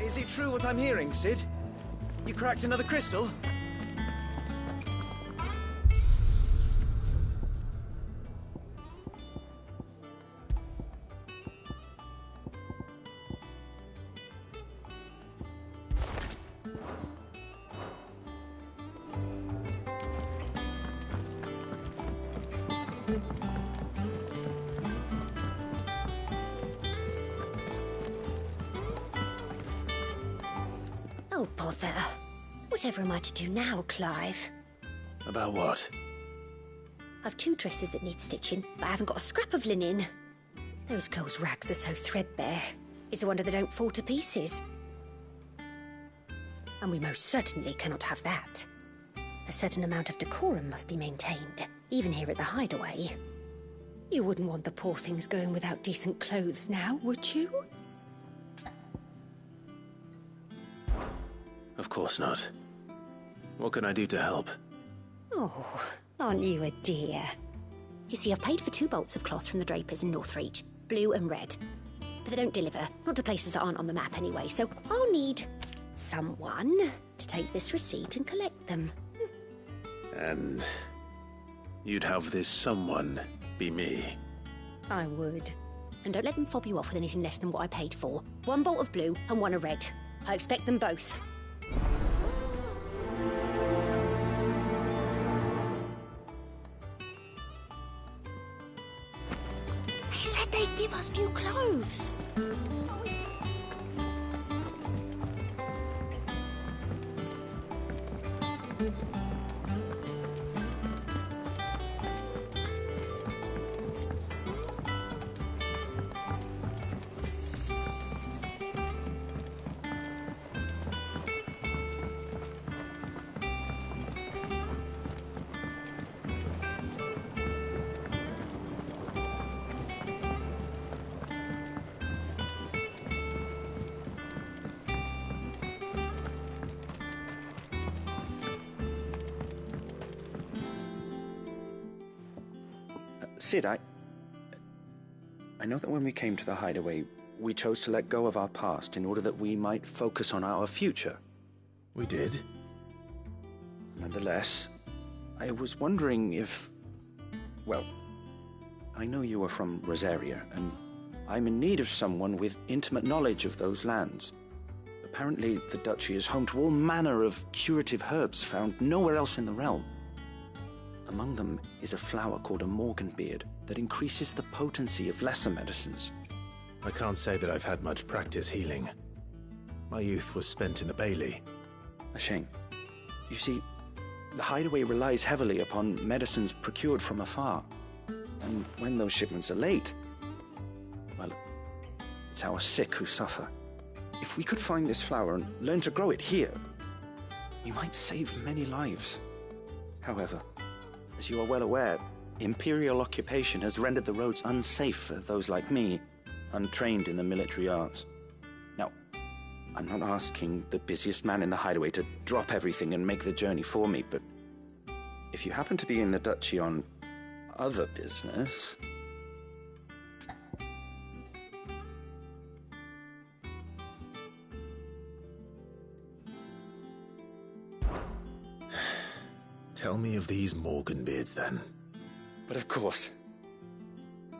Is it true what I'm hearing, Sid? You cracked another crystal? Oh, bother. Whatever am I to do now, Clive? About what? I've 2 dresses that need stitching, but I haven't got a scrap of linen. Those girls' rags are so threadbare. It's a wonder they don't fall to pieces. And we most certainly cannot have that. A certain amount of decorum must be maintained, even here at the Hideaway. You wouldn't want the poor things going without decent clothes now, would you? Of course not. What can I do to help? Oh, aren't you a dear? You see, I've paid for 2 bolts of cloth from the drapers in Northreach, blue and red. But they don't deliver, not to places that aren't on the map anyway, so I'll need someone to take this receipt and collect them. And you'd have this someone be me? I would. And don't let them fob you off with anything less than what I paid for. 1 bolt of blue and 1 of red. I expect them both. They said they'd give us new clothes. Sid, I know that when we came to the Hideaway, we chose to let go of our past in order that we might focus on our future. We did? Nonetheless, I was wondering if... Well, I know you are from Rosaria, and I'm in need of someone with intimate knowledge of those lands. Apparently, the Duchy is home to all manner of curative herbs found nowhere else in the realm. Among them is a flower called a morganbeard that increases the potency of lesser medicines. I can't say that I've had much practice healing. My youth was spent in the Bailey. A shame. You see, the Hideaway relies heavily upon medicines procured from afar. And when those shipments are late, well, it's our sick who suffer. If we could find this flower and learn to grow it here, we might save many lives. However, as you are well aware, Imperial occupation has rendered the roads unsafe for those like me, untrained in the military arts. Now, I'm not asking the busiest man in the Hideaway to drop everything and make the journey for me, but if you happen to be in the Duchy on other business... Tell me of these morganbeards, then. But of course.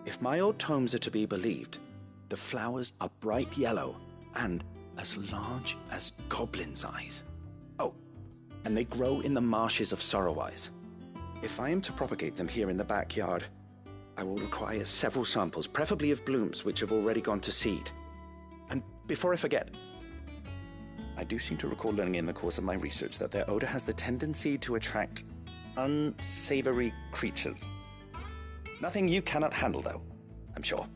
If my old tomes are to be believed, the flowers are bright yellow and as large as goblins' eyes. Oh, and they grow in the marshes of Sorrowise. If I am to propagate them here in the backyard, I will require several samples, preferably of blooms which have already gone to seed. And before I forget, I do seem to recall learning in the course of my research that their odor has the tendency to attract unsavory creatures. Nothing you cannot handle, though, I'm sure.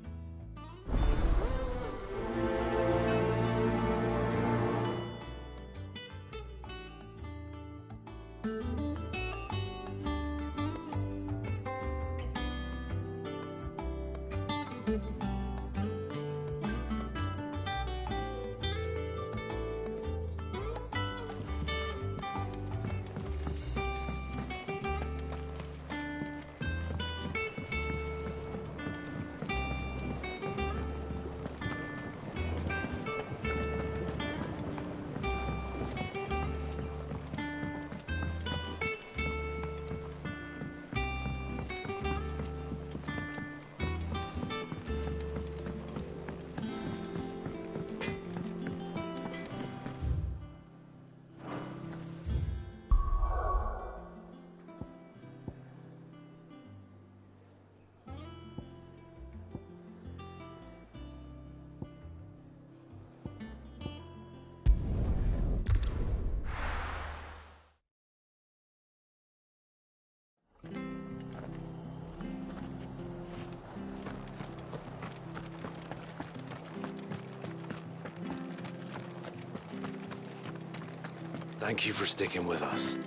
Thank you for sticking with us.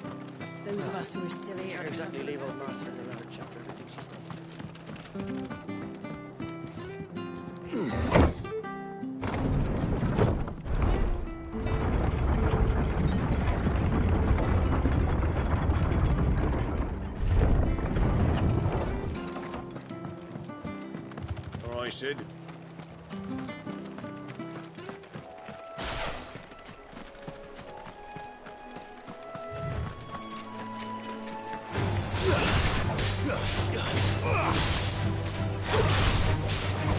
Those of us who are still here. Can't exactly leave old Martha in the road after everything she's done. All right, Sid.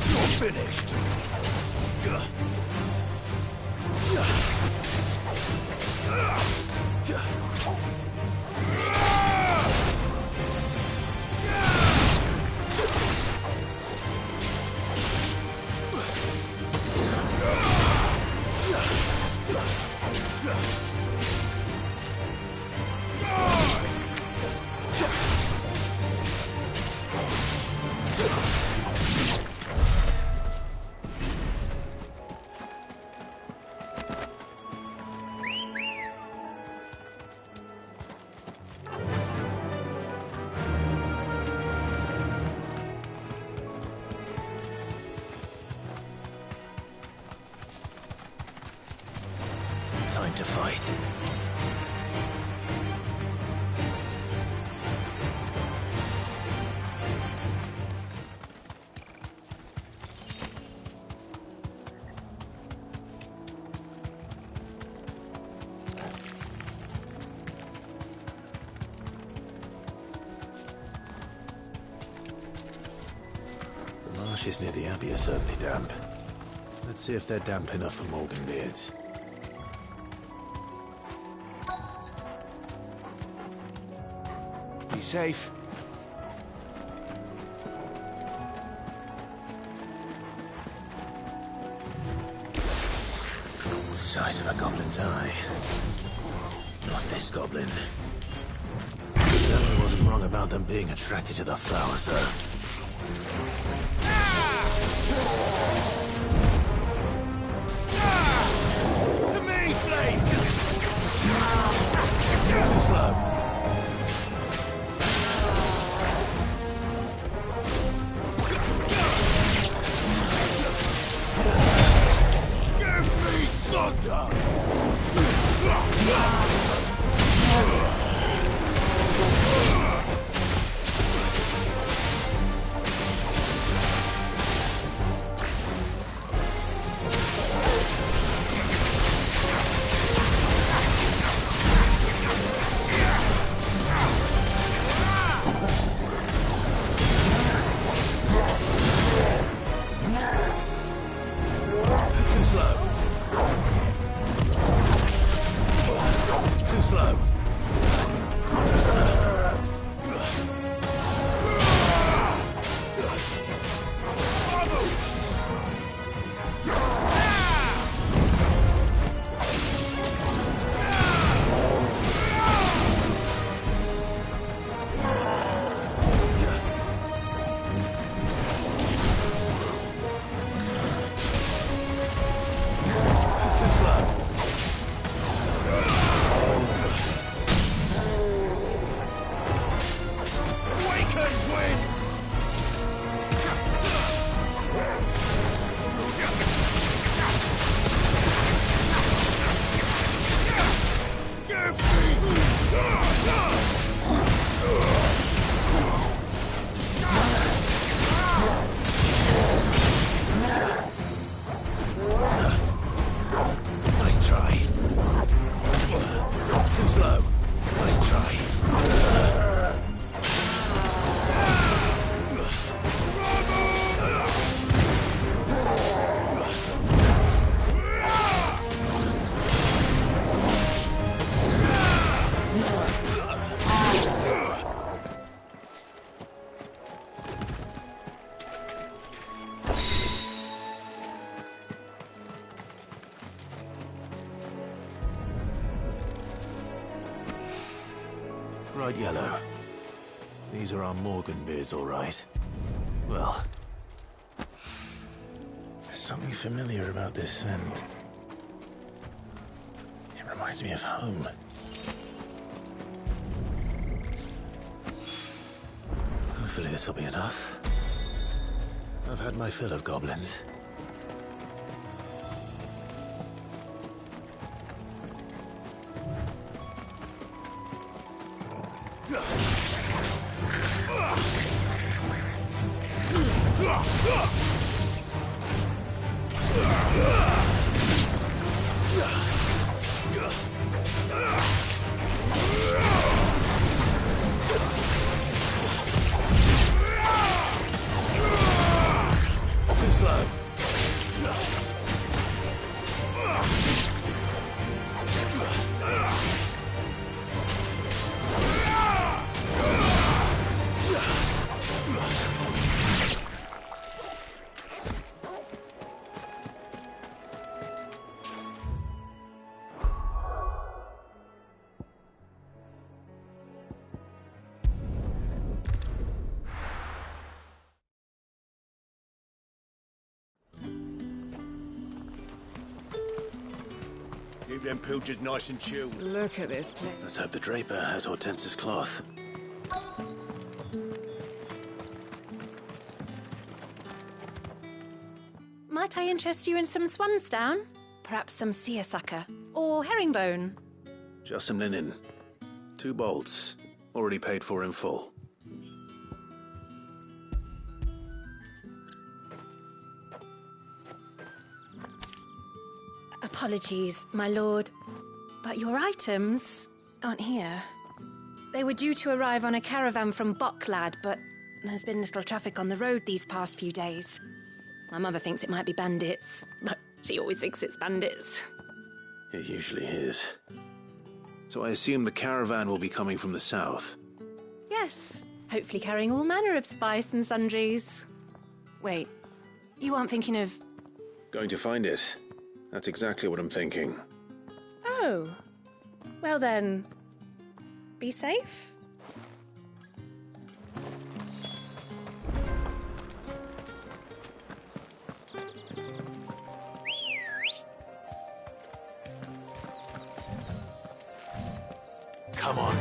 You're finished. Time to fight. The marshes near the Abbey are certainly damp. Let's see if they're damp enough for Morgan beards. Be safe. The size of a goblin's eye. Not this goblin. Certainly wasn't wrong about them being attracted to the flowers, though. To me, Flame! Too slow. Bright yellow. These are our Morgan beards, all right. Well, there's something familiar about this scent. It reminds me of home. Hopefully this'll be enough. I've had my fill of goblins. Too slow. Keep them pilchards nice and chilled. Look at this place. Let's hope the Draper has Hortense's cloth. Might I interest you in some swansdown? Perhaps some seersucker or herringbone? Just some linen. 2 bolts. Already paid for in full. Apologies, my lord, but your items aren't here. They were due to arrive on a caravan from Bocklad, but there's been little traffic on the road these past few days. My mother thinks it might be bandits, but she always thinks it's bandits. It usually is. So I assume the caravan will be coming from the south. Yes, hopefully carrying all manner of spice and sundries. Wait, you aren't thinking of... Going to find it. That's exactly what I'm thinking. Oh, well then, be safe. Come on.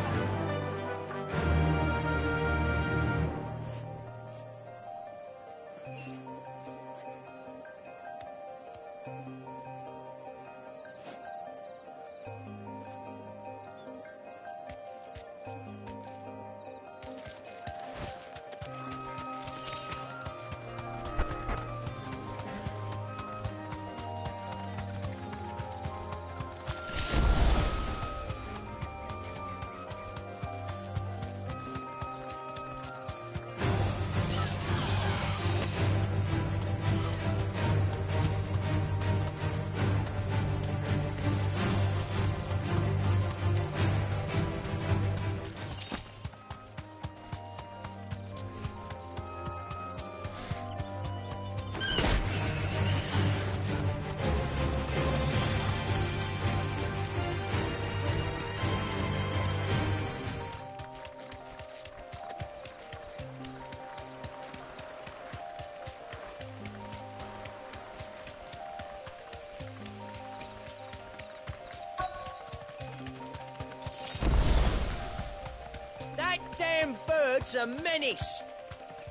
That damn bird's a menace.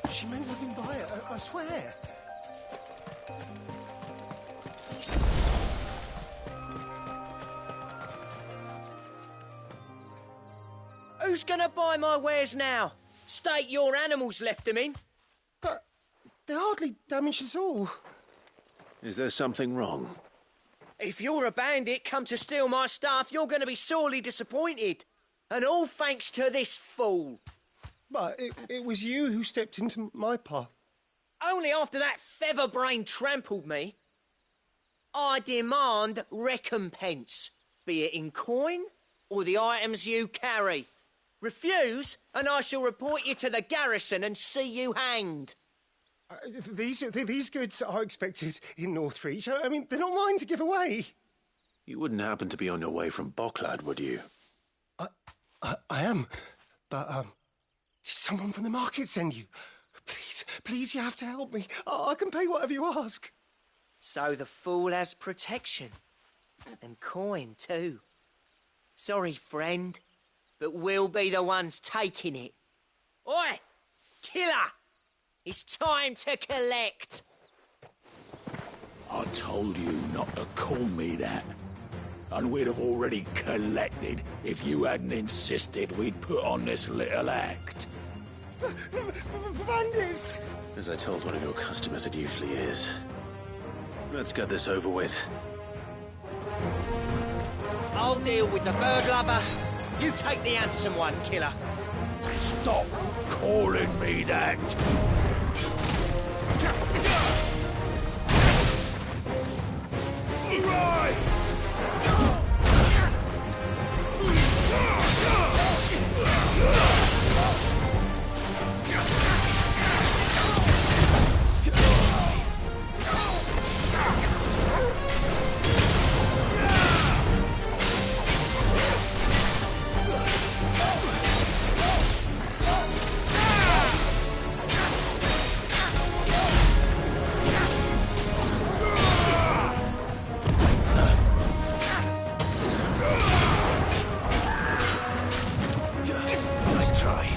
She meant nothing by it, I swear. Who's gonna buy my wares now? State your animals left them in. But they hardly damaged us all. Is there something wrong? If you're a bandit come to steal my stuff, you're gonna be sorely disappointed. And all thanks to this fool. But it was you who stepped into my path. Only after that feather-brain trampled me. I demand recompense, be it in coin or the items you carry. Refuse, and I shall report you to the garrison and see you hanged. These goods are expected in Northreach. I mean, they're not mine to give away. You wouldn't happen to be on your way from Bocklad, would you? I am, but did someone from the market send you? Please, you have to help me. I can pay whatever you ask. So the fool has protection. And coin, too. Sorry, friend, but we'll be the ones taking it. Oi! Killer! It's time to collect. I told you not to call me that. And we'd have already collected if you hadn't insisted we'd put on this little act. Bandits! As I told one of your customers, it usually is. Let's get this over with. I'll deal with the bird lover. You take the handsome one, Killer. Stop calling me that! Nice try.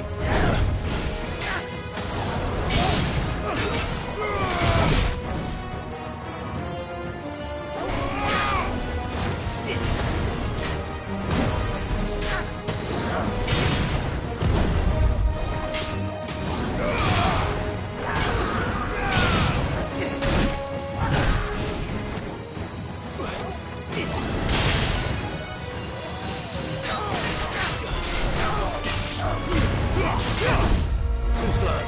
Too slow.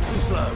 Too slow.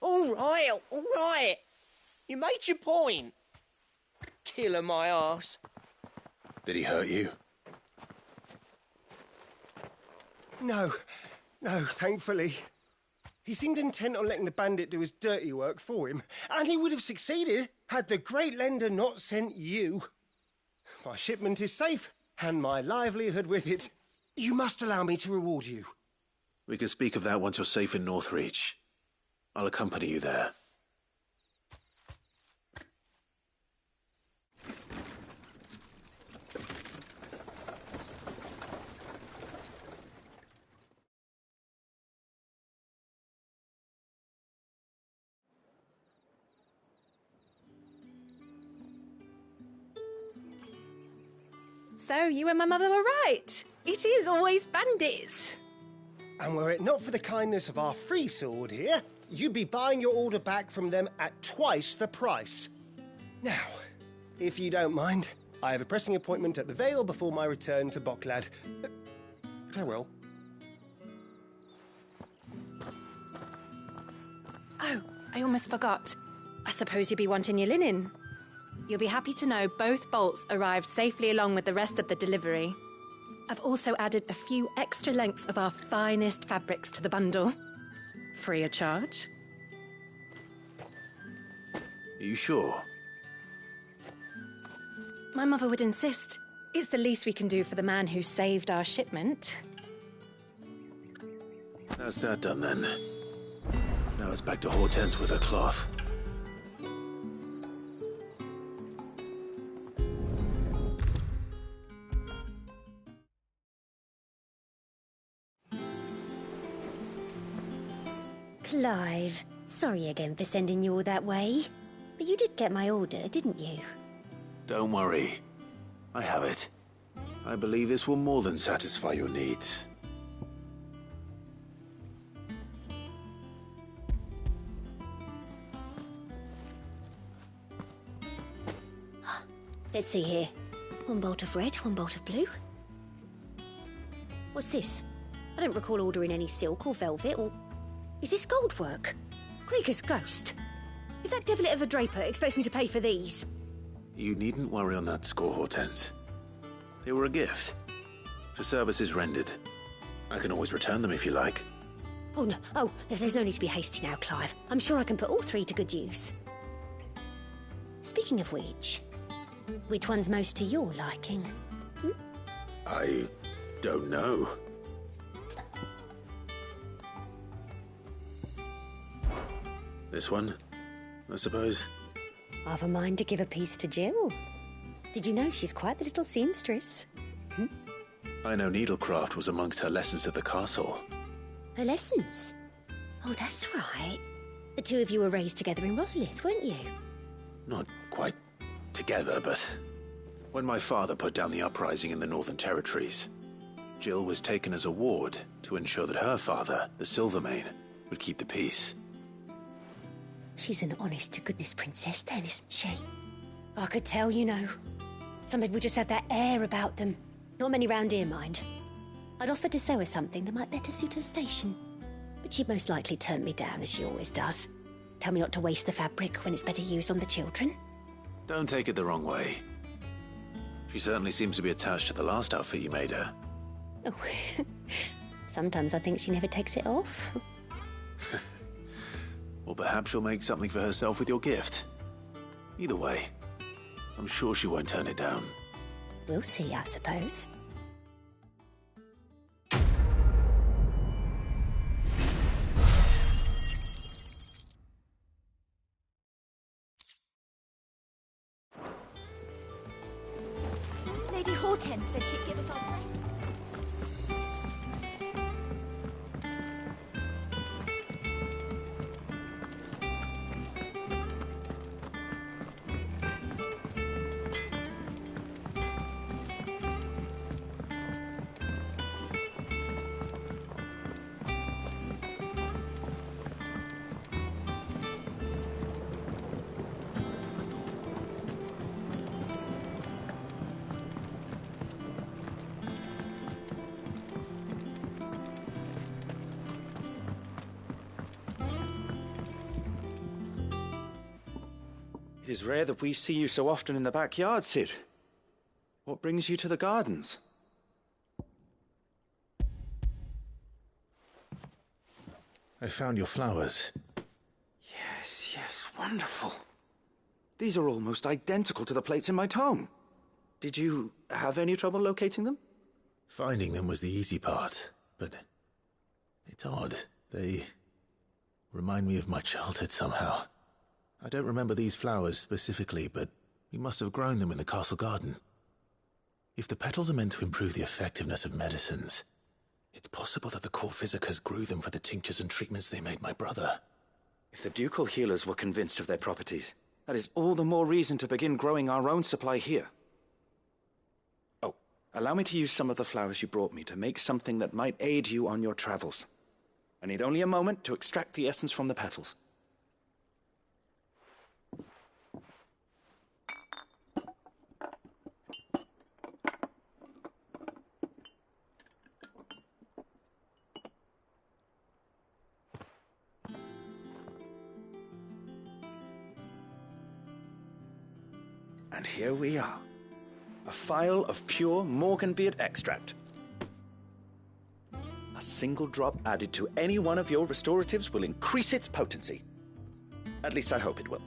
All right. You made your point. Killer my arse. Did he hurt you? No, thankfully. He seemed intent on letting the bandit do his dirty work for him, and he would have succeeded had the great lender not sent you. My shipment is safe, and my livelihood with it. You must allow me to reward you. We can speak of that once you're safe in Northreach. I'll accompany you there. So you and my mother were right. It is always bandits. And were it not for the kindness of our free sword here, you'd be buying your order back from them at twice the price. Now, if you don't mind, I have a pressing appointment at the Vale before my return to Boklad. Farewell. Oh, I almost forgot. I suppose you'll be wanting your linen. You'll be happy to know both bolts arrived safely along with the rest of the delivery. I've also added a few extra lengths of our finest fabrics to the bundle. Free of charge. Are you sure? My mother would insist. It's the least we can do for the man who saved our shipment. That's that done then. Now it's back to Hortense with her cloth. Clive, sorry again for sending you all that way. But you did get my order, didn't you? Don't worry. I have it. I believe this will more than satisfy your needs. Let's see here. One bolt of red, one bolt of blue. What's this? I don't recall ordering any silk or velvet or... Is this gold work? Krieger's ghost. If that devilet of a draper expects me to pay for these... You needn't worry on that score, Hortense. They were a gift. For services rendered. I can always return them if you like. Oh, no. Oh, there's no need to be hasty now, Clive. I'm sure I can put all three to good use. Speaking of which one's most to your liking? I don't know. This one, I suppose. I've a mind to give a piece to Jill. Did you know she's quite the little seamstress? I know needlecraft was amongst her lessons at the castle. Her lessons? Oh, that's right. The two of you were raised together in Rosalith, weren't you? Not quite together, but when my father put down the uprising in the Northern Territories, Jill was taken as a ward to ensure that her father, the Silvermane, would keep the peace. She's an honest-to-goodness princess then, isn't she? I could tell, you know. Some people just have that air about them. Not many round here, mind. I'd offered to sew her something that might better suit her station. But she'd most likely turn me down, as she always does. Tell me not to waste the fabric when it's better used on the children. Don't take it the wrong way. She certainly seems to be attached to the last outfit you made her. Oh, sometimes I think she never takes it off. Or perhaps she'll make something for herself with your gift. Either way, I'm sure she won't turn it down. We'll see, I suppose. Lady Hortense said she'd give us our dress. It is rare that we see you so often in the backyard, Sid. What brings you to the gardens? I found your flowers. Yes, wonderful. These are almost identical to the plates in my tome. Did you have any trouble locating them? Finding them was the easy part, but it's odd. They remind me of my childhood somehow. I don't remember these flowers specifically, but we must have grown them in the castle garden. If the petals are meant to improve the effectiveness of medicines, it's possible that the court physicers grew them for the tinctures and treatments they made my brother. If the ducal healers were convinced of their properties, that is all the more reason to begin growing our own supply here. Oh, allow me to use some of the flowers you brought me to make something that might aid you on your travels. I need only a moment to extract the essence from the petals. And here we are. A phial of pure Morganbeard extract. A single drop added to any one of your restoratives will increase its potency. At least I hope it will.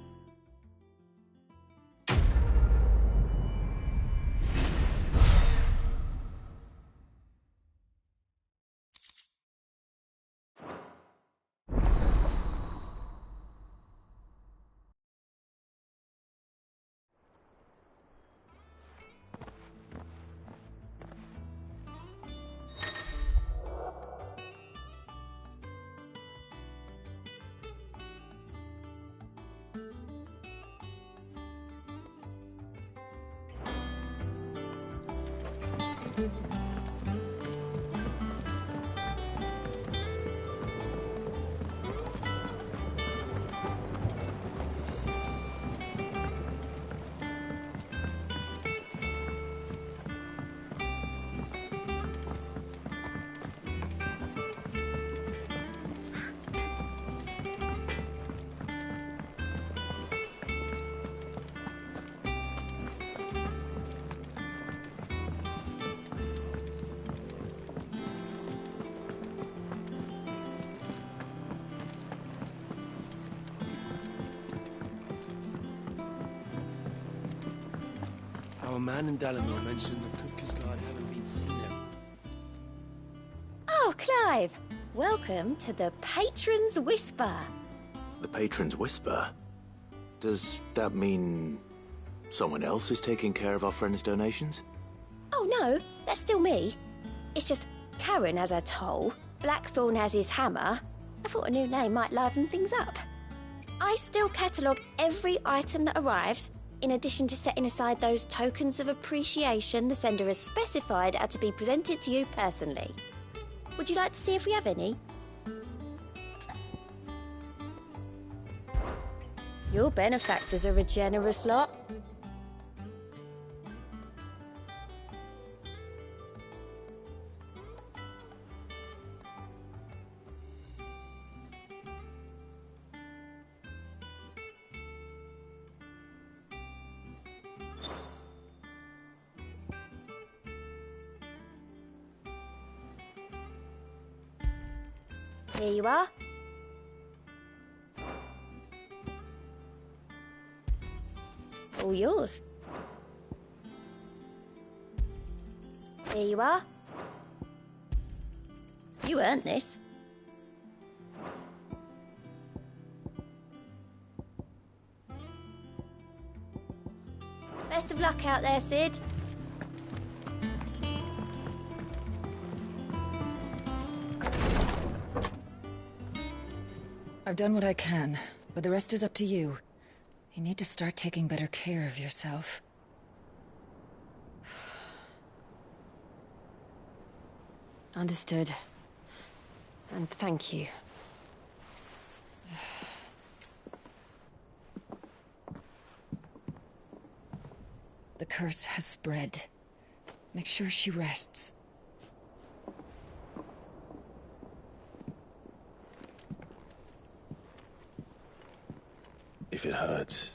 Our man in Dalinor mentioned the Cookers Guard haven't been seen yet. Oh, Clive! Welcome to the Patron's Whisper. The Patron's Whisper? Does that mean someone else is taking care of our friend's donations? Oh no, that's still me. It's just Karen has her toll, Blackthorn has his hammer. I thought a new name might liven things up. I still catalogue every item that arrives, in addition to setting aside those tokens of appreciation the sender has specified are to be presented to you personally. Would you like to see if we have any? Your benefactors are a generous lot. Here you are. All yours. Here you are. You earned this. Best of luck out there, Sid. I've done what I can, but the rest is up to you. You need to start taking better care of yourself. Understood. And thank you. The curse has spread. Make sure she rests. If it hurts,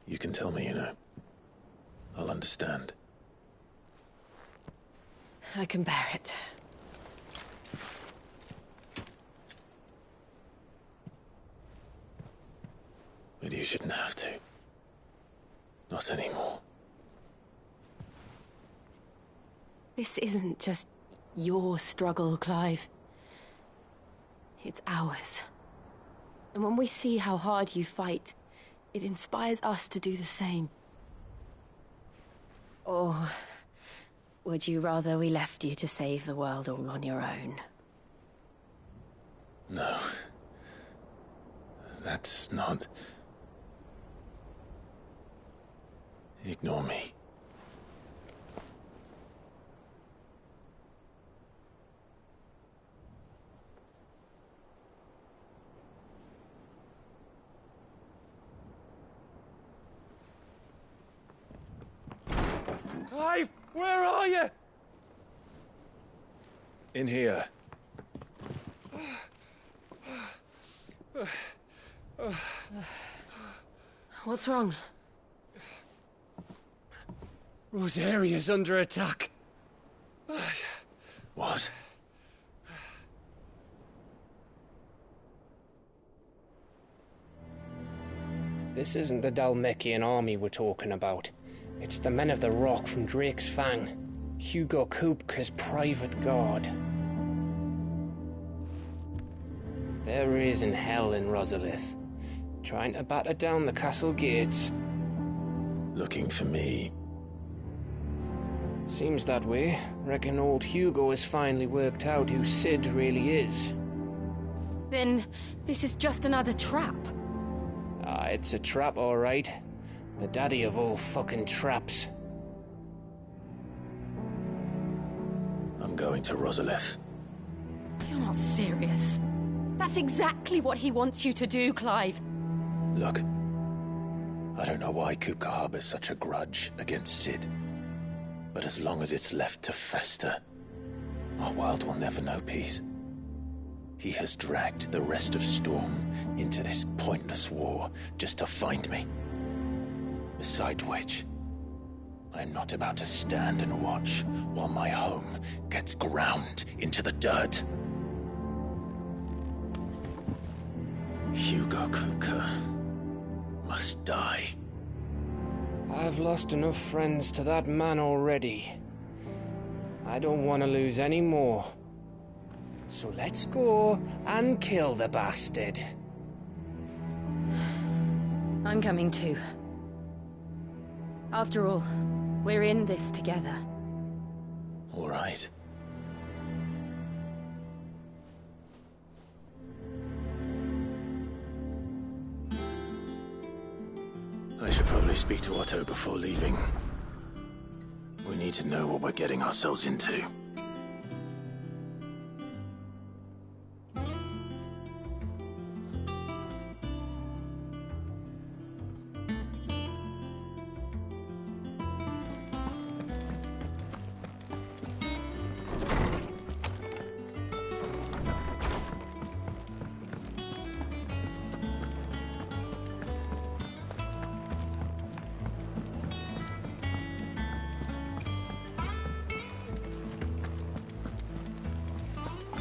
you can tell me, you know. I'll understand. I can bear it. But you shouldn't have to. Not anymore. This isn't just your struggle, Clive. It's ours. And when we see how hard you fight, it inspires us to do the same. Or would you rather we left you to save the world all on your own? No. That's not... Ignore me. Clive, where are you? In here. What's wrong? Rosaria's under attack. What? This isn't the Dalmekian army we're talking about. It's the men of the Rock from Drake's Fang. Hugo Kupka's private guard. There is in hell in Rosalith, trying to batter down the castle gates. Looking for me. Seems that way. Reckon old Hugo has finally worked out who Sid really is. Then this is just another trap. Ah, it's a trap, all right. The daddy of all fucking traps. going to Rosalith. You're not serious. That's exactly what he wants you to do, Clive. Look, I don't know why Kupka harbors such a grudge against Sid, but as long as it's left to fester, our world will never know peace. He has dragged the rest of Storm into this pointless war just to find me. Besides which, I'm not about to stand and watch while my home gets ground into the dirt. Hugo Kupka must die. I've lost enough friends to that man already. I don't want to lose any more. So let's go and kill the bastard. I'm coming too. After all, we're in this together. All right. I should probably speak to Otto before leaving. We need to know what we're getting ourselves into.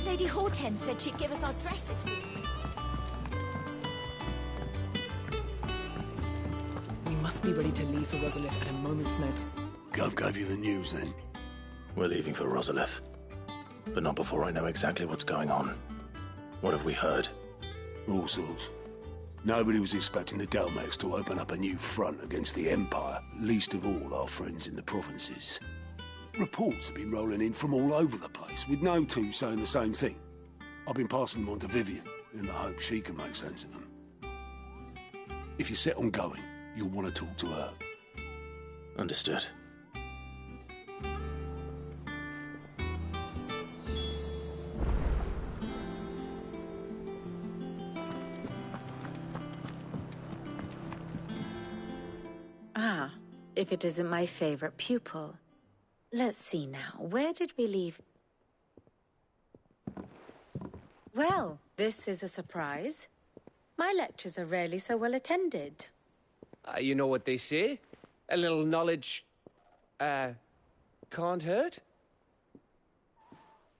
Lady Hortense said she'd give us our dresses soon. We must be ready to leave for Rosalith at a moment's notice. Gov gave you the news then? We're leaving for Rosalith, but not before I know exactly what's going on. What have we heard? All sorts. Nobody was expecting the Dalmex to open up a new front against the Empire, least of all our friends in the provinces. Reports have been rolling in from all over the place, with no two saying the same thing. I've been passing them on to Vivian, in the hope she can make sense of them. If you're set on going, you'll want to talk to her. Understood. Ah, if it isn't my favorite pupil. Let's see now, where did we leave? Well, this is a surprise. My lectures are rarely so well attended. You know what they say? A little knowledge, can't hurt?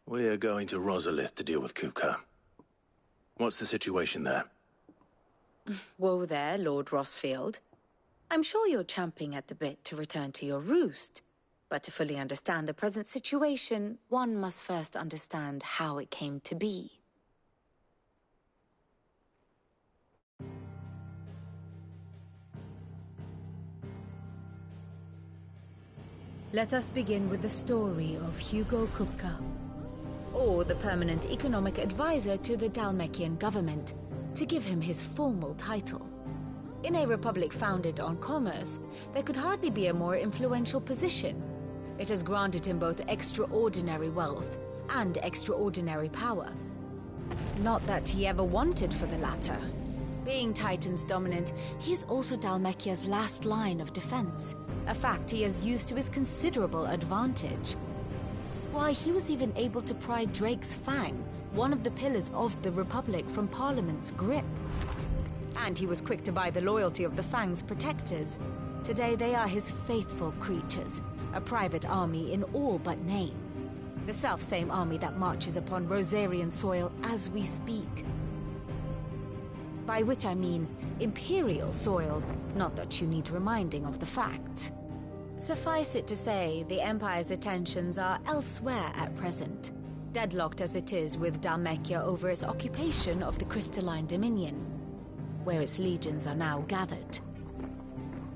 We're going to Rosalith to deal with Kupka. What's the situation there? Whoa there, Lord Rossfield. I'm sure you're champing at the bit to return to your roost. But to fully understand the present situation, one must first understand how it came to be. Let us begin with the story of Hugo Kupka, or the permanent economic advisor to the Dalmekian government, to give him his formal title. In a republic founded on commerce, there could hardly be a more influential position. It has granted him both extraordinary wealth and extraordinary power. Not that he ever wanted for the latter. Being Titan's dominant, he is also Dalmekia's last line of defense, a fact he has used to his considerable advantage. Why, he was even able to pry Drake's Fang, one of the pillars of the Republic, from Parliament's grip. And he was quick to buy the loyalty of the Fang's protectors. Today they are his faithful creatures, a private army in all but name. The self-same army that marches upon Rosarian soil as we speak. By which I mean Imperial soil, not that you need reminding of the fact. Suffice it to say, the Empire's attentions are elsewhere at present, deadlocked as it is with Dalmekia over its occupation of the Crystalline Dominion, where its legions are now gathered.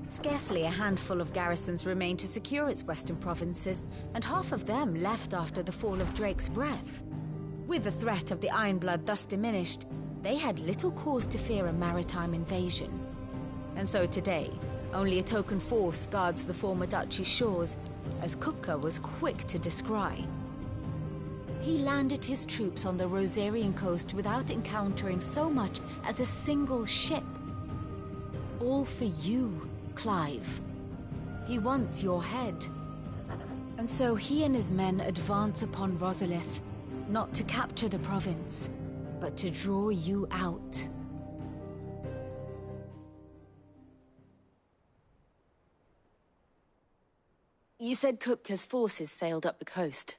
Scarcely a handful of garrisons remain to secure its western provinces, and half of them left after the fall of Drake's Breath. With the threat of the Ironblood thus diminished, they had little cause to fear a maritime invasion. And so today, only a token force guards the former duchy's shores, as Kupka was quick to descry. He landed his troops on the Rosarian coast without encountering so much as a single ship. All for you, Clive. He wants your head. And so he and his men advance upon Rosalith, not to capture the province, but to draw you out. You said Kupka's forces sailed up the coast.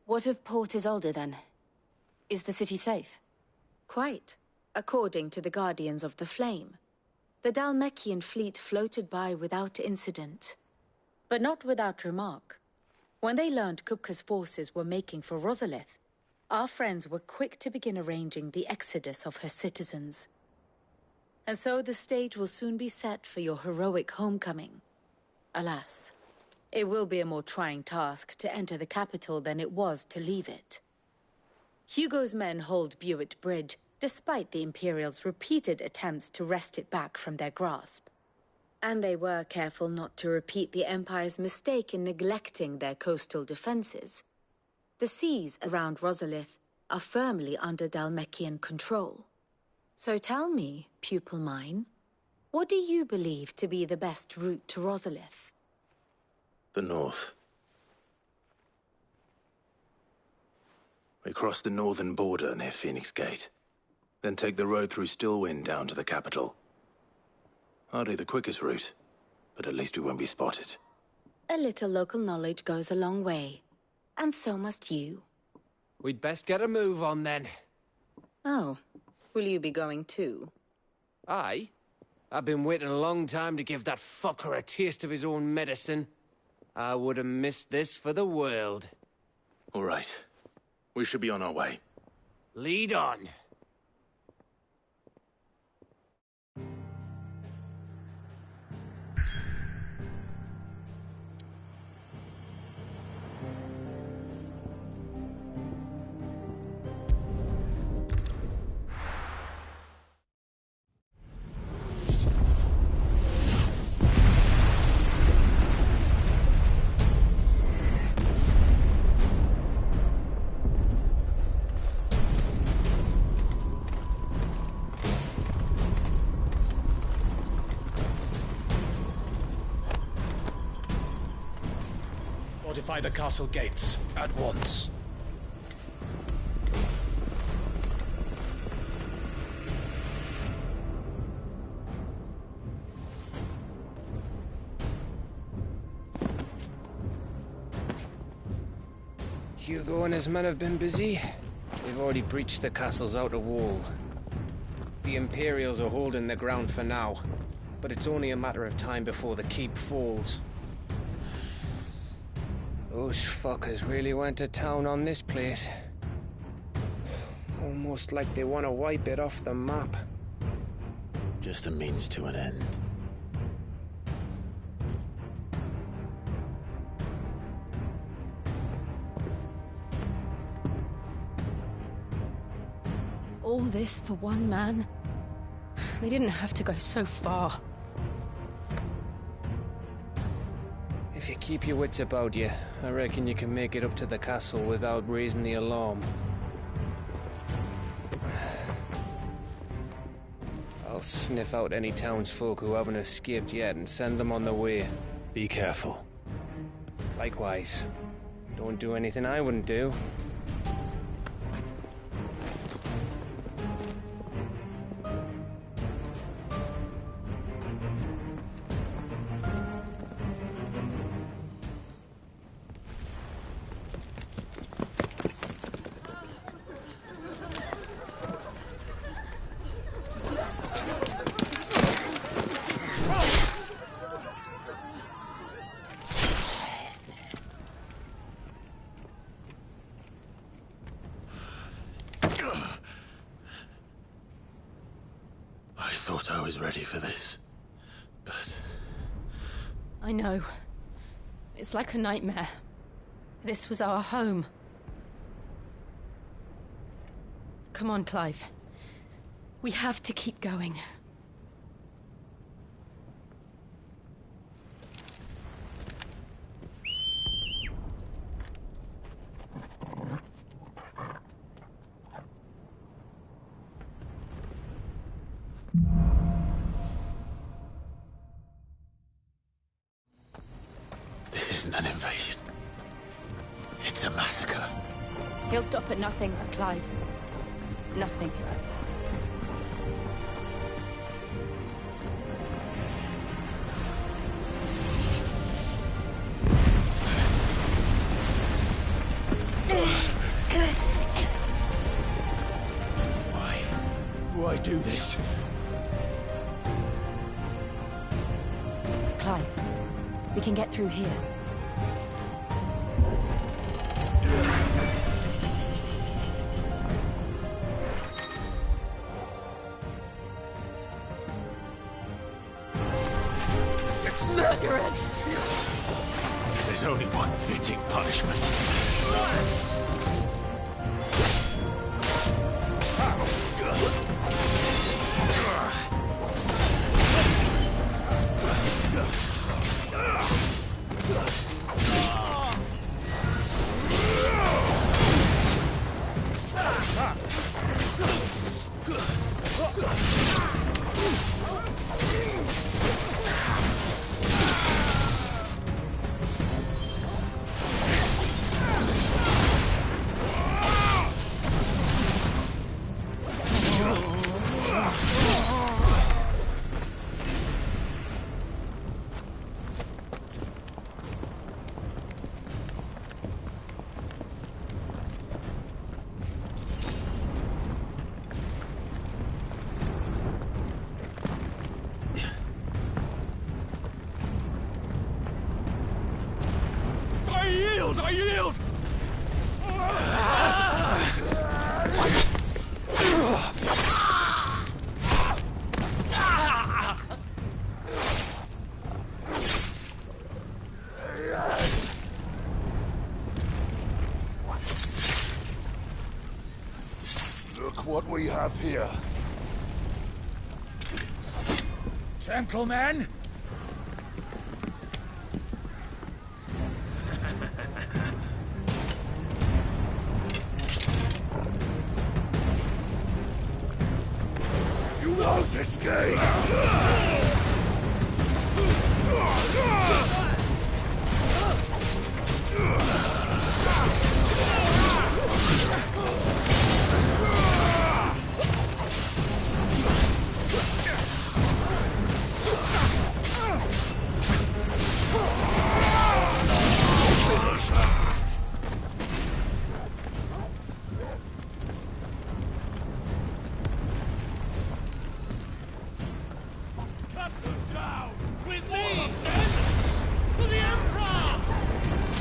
What of Port Isolde, then? Is the city safe? Quite, according to the Guardians of the Flame. The Dhalmekian fleet floated by without incident. But not without remark. When they learned Kupka's forces were making for Rosalith, our friends were quick to begin arranging the exodus of her citizens. And so the stage will soon be set for your heroic homecoming. Alas, it will be a more trying task to enter the capital than it was to leave it. Hugo's men hold Buet Bridge, despite the Imperials' repeated attempts to wrest it back from their grasp. And they were careful not to repeat the Empire's mistake in neglecting their coastal defenses. The seas around Rosalith are firmly under Dhalmekian control. So tell me, pupil mine, what do you believe to be the best route to Rosalith? The north. We cross the northern border near Phoenix Gate, then take the road through Stillwind down to the capital. Hardly the quickest route, but at least we won't be spotted. A little local knowledge goes a long way, and so must you. We'd best get a move on then. Oh, will you be going too? Aye. I've been waiting a long time to give that fucker a taste of his own medicine. I would have missed this for the world. All right. We should be on our way. Lead on. Fortify the castle gates at once. Hugo and his men have been busy. They've already breached the castle's outer wall. The Imperials are holding the ground for now, but it's only a matter of time before the keep falls. Those fuckers really went to town on this place. Almost like they want to wipe it off the map. Just a means to an end. All this for one man? They didn't have to go so far. If you keep your wits about you, I reckon you can make it up to the castle without raising the alarm. I'll sniff out any townsfolk who haven't escaped yet and send them on their way. Be careful. Likewise. Don't do anything I wouldn't do. I thought I was ready for this, but... I know. It's like a nightmare. This was our home. Come on, Clive. We have to keep going. This isn't an invasion. It's a massacre. He'll stop at nothing, Clive. Nothing. Why do I do this? Clive, we can get through here. Murderers! There's only one fitting punishment. I yield! Look what we have here. Gentlemen! You won't escape!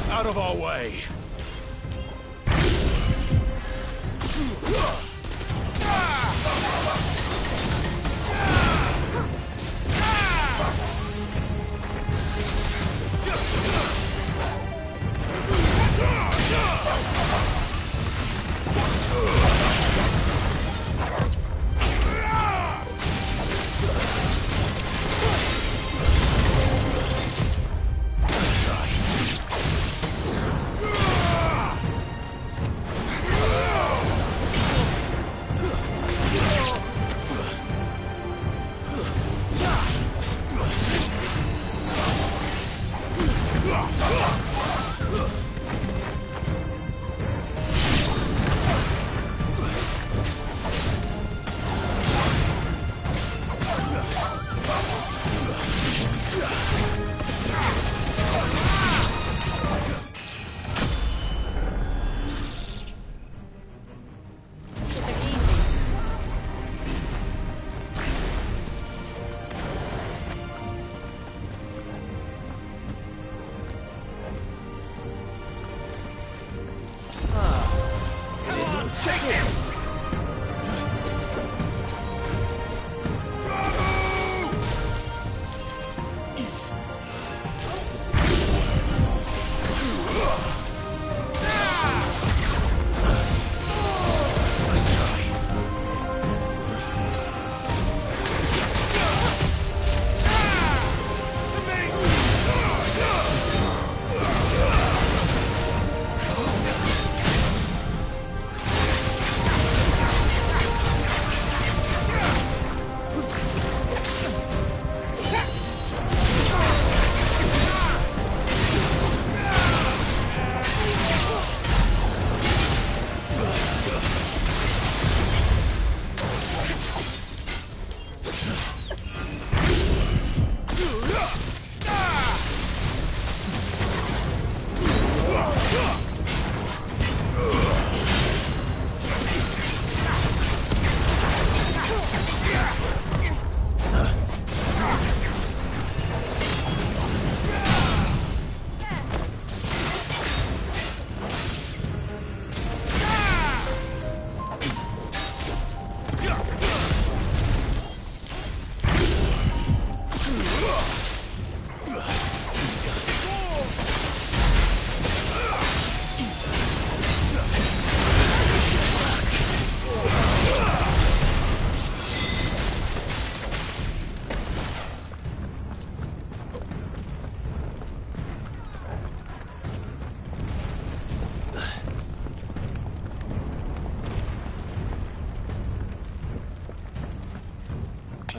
Out of our way! Let's try.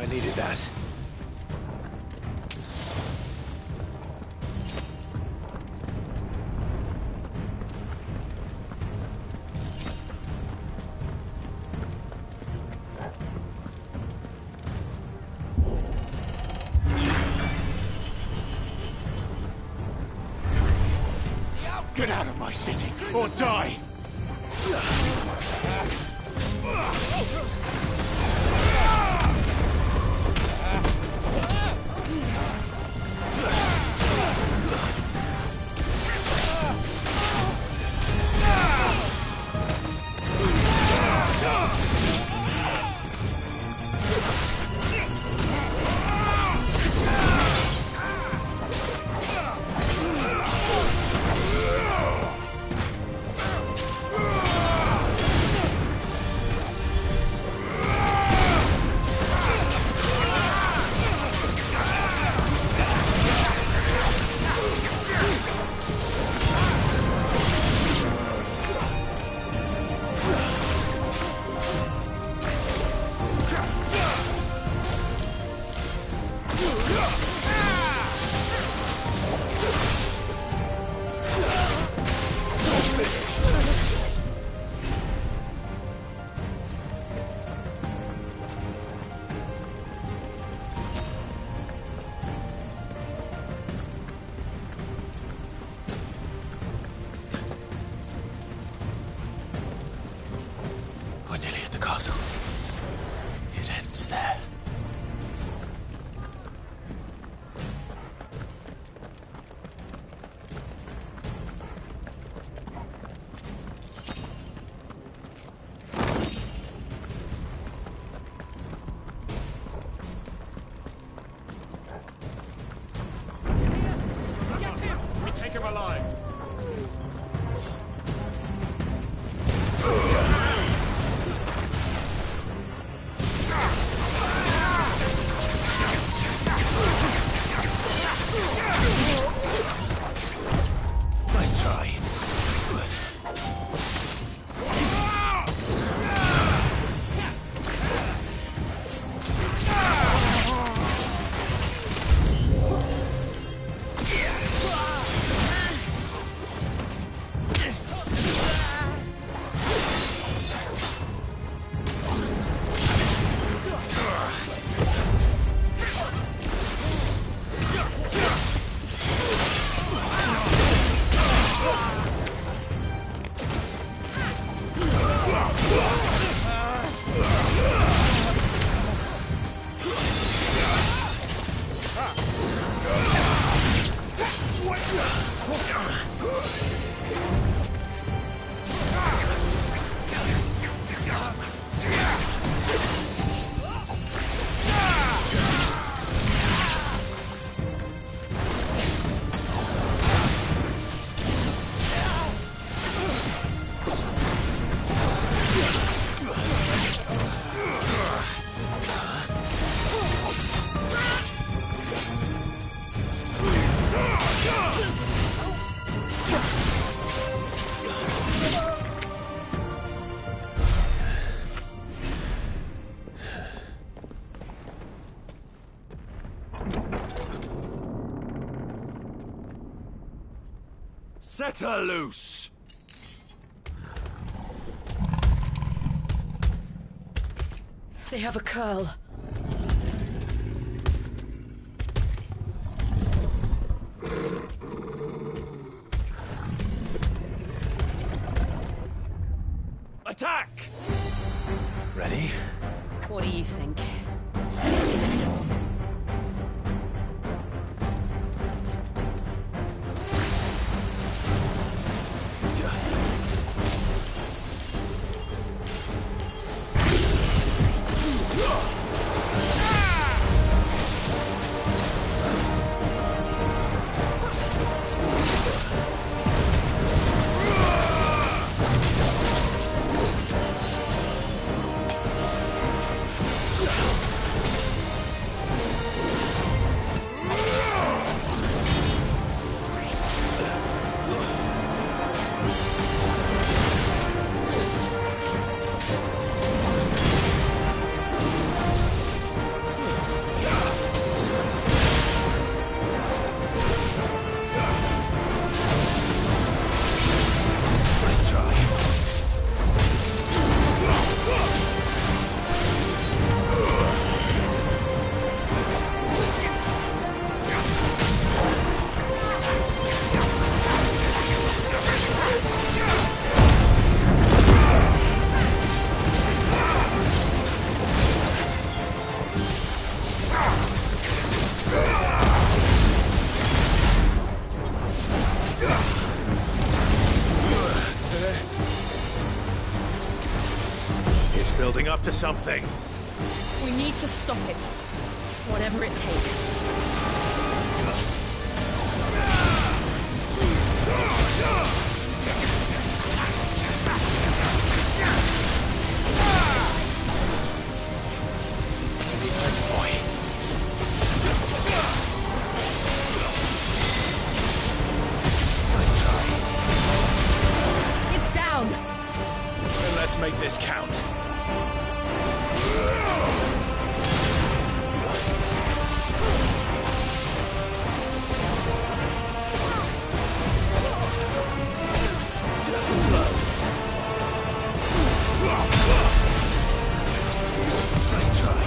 I needed that. Get out of my city, or die! We're nearly at the castle. It ends there. Get him! We take him alive. Nice try. Set her loose! They have a curl. Attack! Ready? What do you think? getting up to something. We need to stop it. Whatever it takes. Let's make this count. Nice try.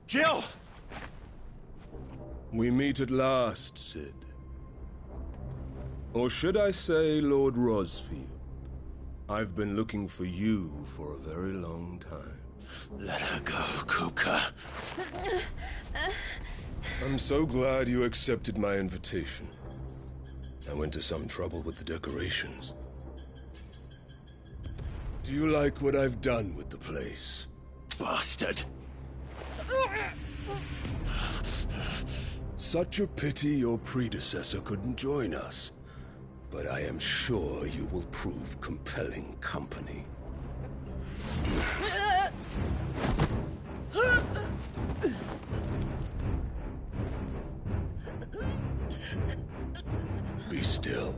Jill! We meet at last, Sid. Or should I say, Lord Rosfield? I've been looking for you for a very long time. Let her go, Kupka. I'm so glad you accepted my invitation. I went to some trouble with the decorations. Do you like what I've done with the place? Bastard. Such a pity your predecessor couldn't join us. But I am sure you will prove compelling company. Be still,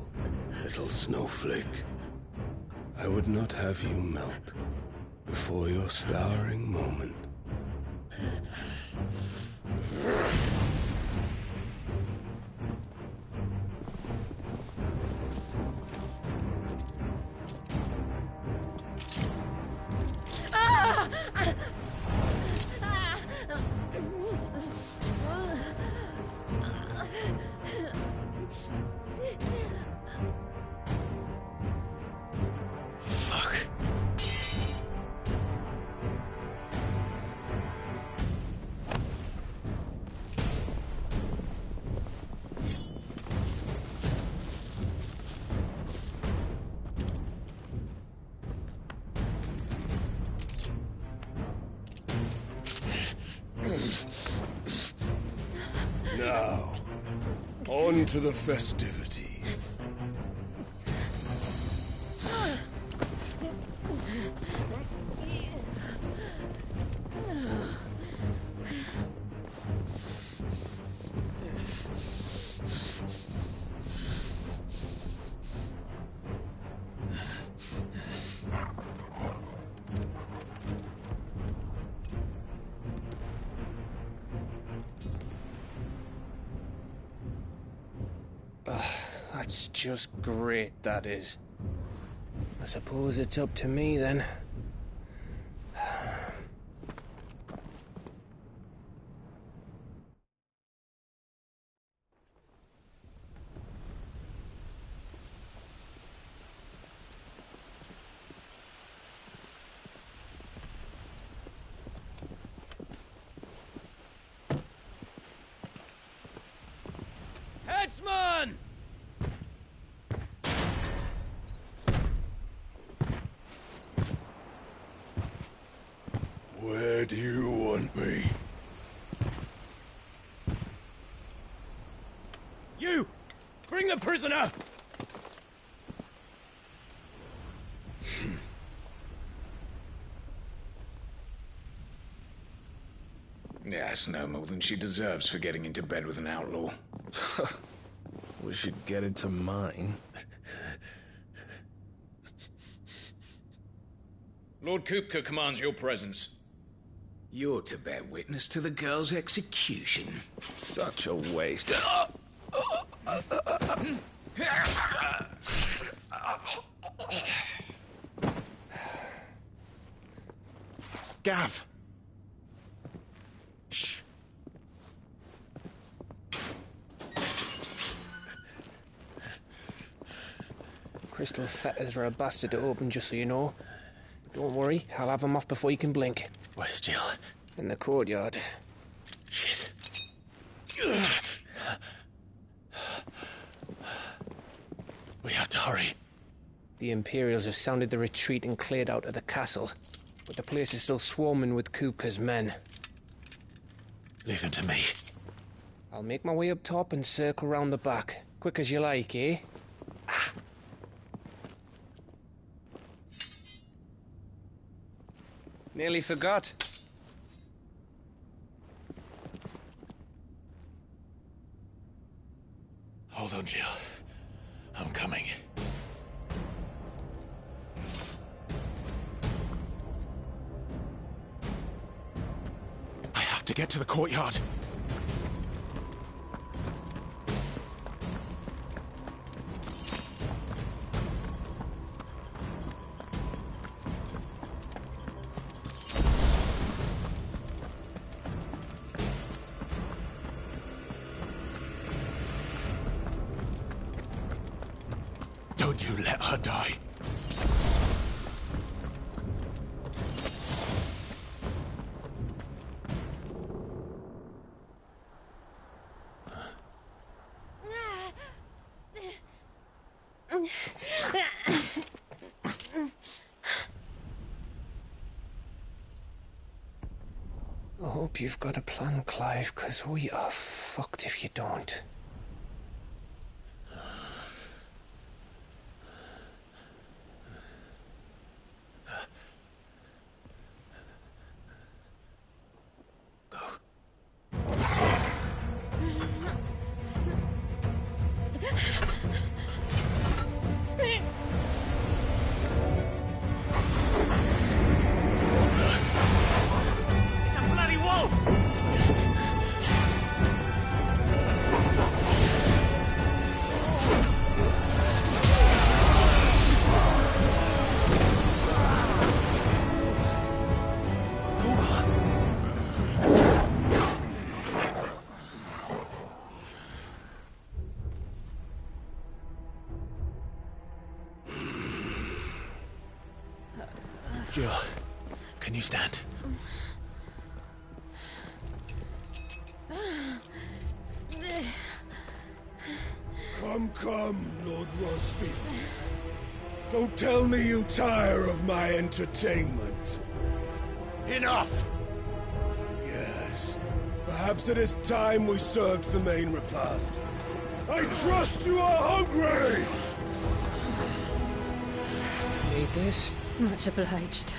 little snowflake. I would not have you melt before your stowering moment. Fuck. On to the festivities. That's just great, that is. I suppose it's up to me, then. Headsman! Where do you want me? You! Bring the prisoner! Yes, no more than she deserves for getting into bed with an outlaw. We should get into mine. Lord Kupka commands your presence. You're to bear witness to the girl's execution. Such a waste. Gav! Shh. Crystal fetters are a bastard to open, just so you know. Don't worry, I'll have them off before you can blink. Where's Jill? In the courtyard. Shit. We have to hurry. The Imperials have sounded the retreat and cleared out of the castle, but the place is still swarming with Kupka's men. Leave them to me. I'll make my way up top and circle round the back. Quick as you like, eh? Nearly forgot. Hold on, Jill. I'm coming. I have to get to the courtyard. Don't you let her die. I hope you've got a plan, Clive, 'cause we are fucked if you don't. Jill, can you stand? Come, Lord Rosfield. Don't tell me you tire of my entertainment. Enough! Yes. Perhaps it is time we served the main repast. I trust you are hungry! Need this? Much obliged.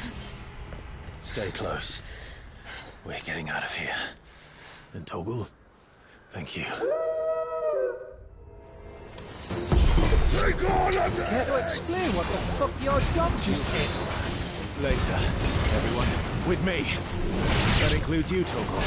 Stay close. We're getting out of here. And Toggle, thank you. Take on at the Care to explain what the fuck your dog just did? Later, everyone. With me. That includes you, Toggle.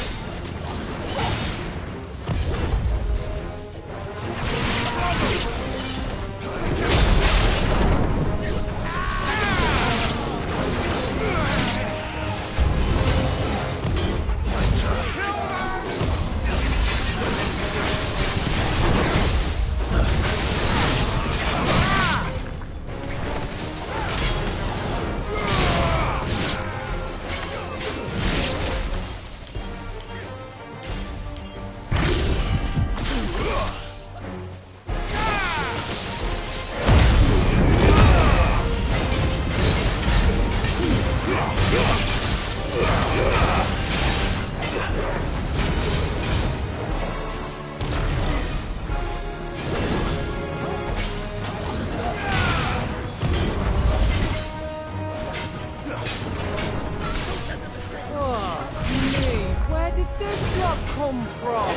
Come from?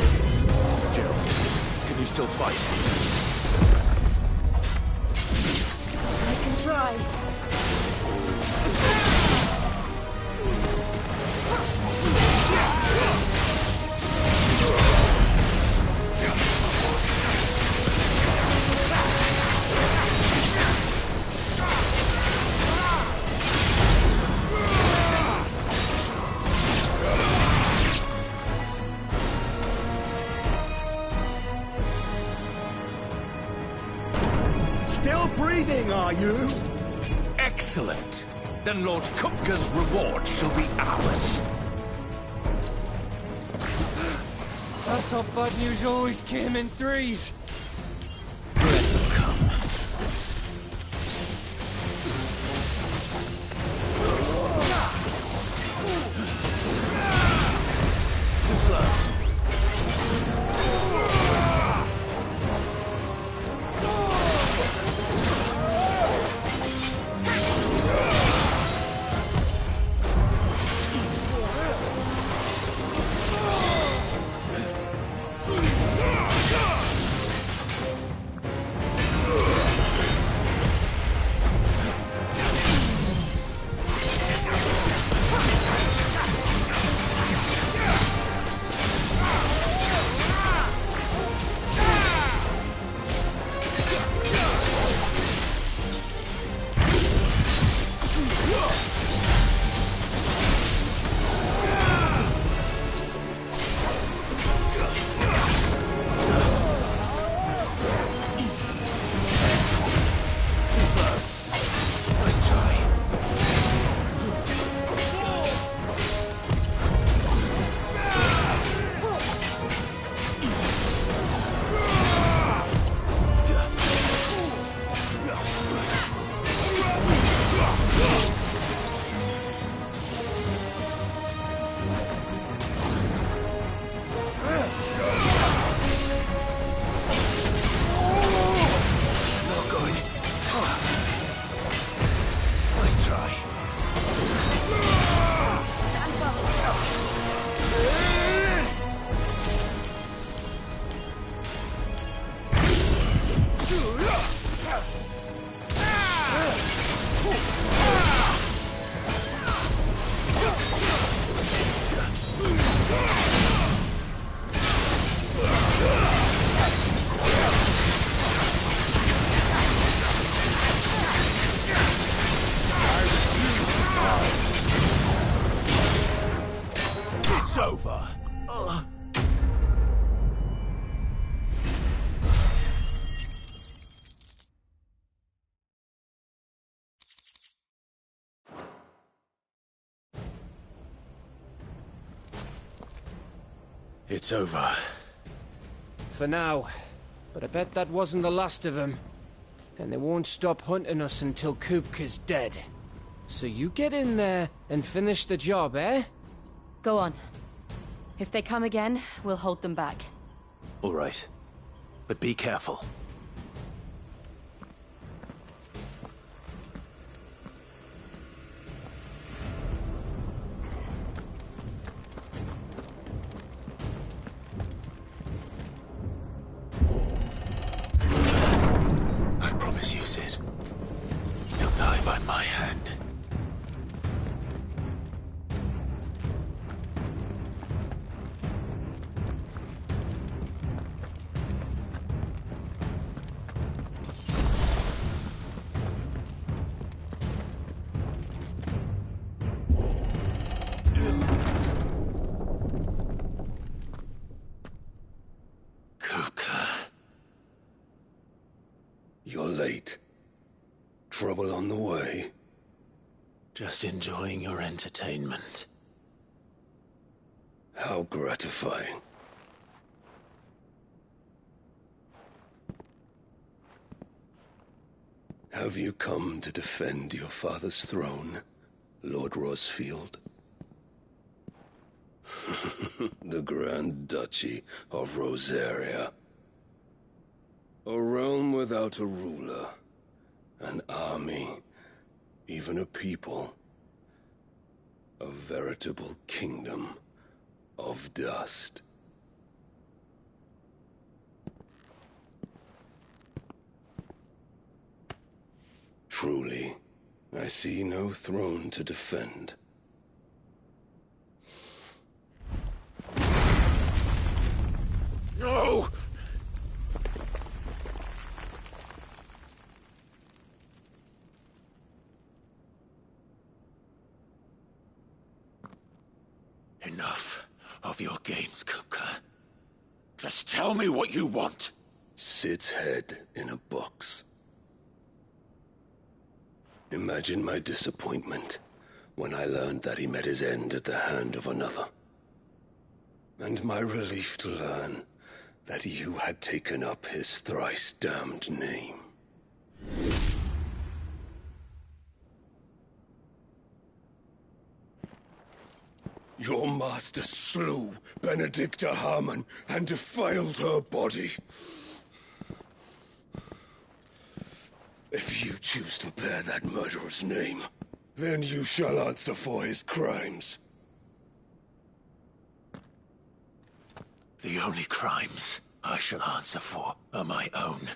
Gerald, can you still fight? I can try. Still breathing, are you? Excellent. Then Lord Kupka's reward shall be ours. I thought bad news always came in threes. Let them come. Too slow. It's over. It's over. For now. But I bet that wasn't the last of them. And they won't stop hunting us until Kupka's dead. So you get in there and finish the job, eh? Go on. If they come again, we'll hold them back. All right. but be careful. I promise you, Sid. He'll die by my hand. You're late. Trouble on the way? Just enjoying your entertainment. How gratifying. Have you come to defend your father's throne, Lord Rosfield? The Grand Duchy of Rosaria. A realm without a ruler, an army, even a people. A veritable kingdom of dust. Truly, I see no throne to defend. No! Enough of your games, Kupka. Just tell me what you want. Sid's head in a box. Imagine my disappointment when I learned that he met his end at the hand of another. And my relief to learn that you had taken up his thrice-damned name. Your master slew Benedicta Harmon and defiled her body. If you choose to bear that murderer's name, then you shall answer for his crimes. The only crimes I shall answer for are my own.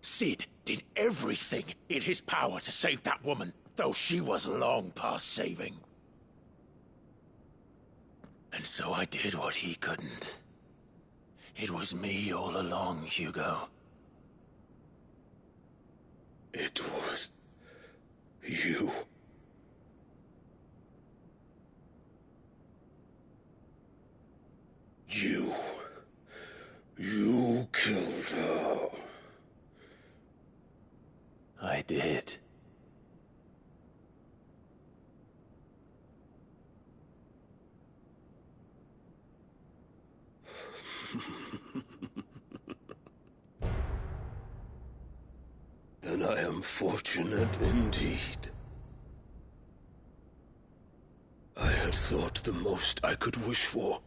Sid did everything in his power to save that woman, though she was long past saving. And so I did what he couldn't. It was me all along, Hugo. It was you. You killed her. I did. Then I am fortunate indeed. I had thought the most I could wish for